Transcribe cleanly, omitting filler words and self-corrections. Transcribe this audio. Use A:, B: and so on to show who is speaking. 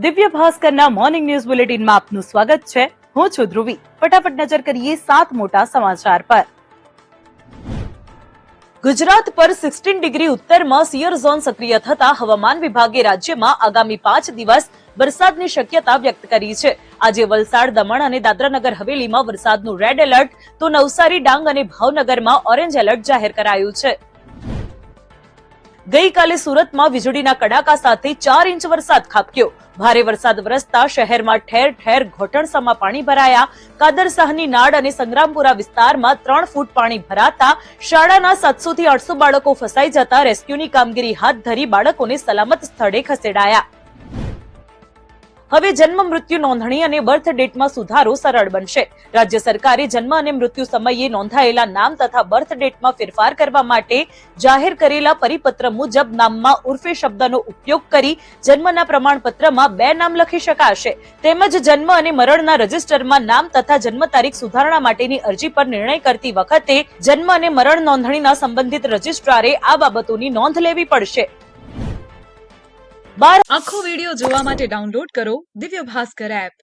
A: દિવ્ય ભાસ્કરના morning news બુલેટિનમાં આપનું સ્વાગત છે। હું છું ધ્રુવી। ફટાફટ નજર કરીએ 7 મોટા સમાચાર પર। ગુજરાત પર 16 ડિગ્રી ઉત્તરમાં સિયર ઝોન સક્રિય થતા હવામાન વિભાગે રાજ્યમાં આગામી 5 દિવસ વરસાદની શક્યતા વ્યક્ત કરી છે। આજે વલસાડ, દમણ અને દાદરાનગર હવેલીમાં વરસાદનું રેડ એલર્ટ તો નવસારી, ડાંગ અને ભાવનગરમાં ઓરેન્જ એલર્ટ જાહેર કરાયું છે। ગઈકાલે સુરતમાં વીજળીના કડાકા સાથે 4 ઇંચ વરસાદ ખાબક્યો। ભારે વરસાદ વરસતા શહેરમાં ઠેર ઠેર ઘોટણસામાં પાણી ભરાયા। કાદરશાહની નાડ અને સંગ્રામપુરા વિસ્તારમાં 3 ફૂટ પાણી ભરાતા શાળાના 700 થી 800 બાળકો ફસાઈ જતા રેસ્ક્યુની કામગીરી હાથ ધરી બાળકોને સલામત સ્થળે ખસેડાયા। હવે જન્મ મૃત્યુ નોંધણી અને બર્થ ડેટમાં સુધારો સરળ બનશે। રાજ્ય સરકારે જન્મ અને મૃત્યુ સમયે નોંધાયેલા નામ તથા બર્થ ડેટમાં ફેરફાર કરવા માટે જાહેર કરેલા પરિપત્ર મુજબ નામમાં ઉર્ફે શબ્દનો ઉપયોગ કરી જન્મના પ્રમાણપત્રમાં 2 નામ લખી શકાશે। તેમજ જન્મ અને મરણના રજિસ્ટરમાં નામ તથા જન્મ તારીખ સુધારણા માટેની અરજી પર નિર્ણય કરતી વખતે જન્મ અને મરણ નોંધણીના સંબંધિત રજિસ્ટ્રારે આ બાબતોની નોંધ લેવી પડશે।
B: આખો વિડિયો જોવા માટે ડાઉનલોડ કરો દિવ્ય ભાસ્કર એપ।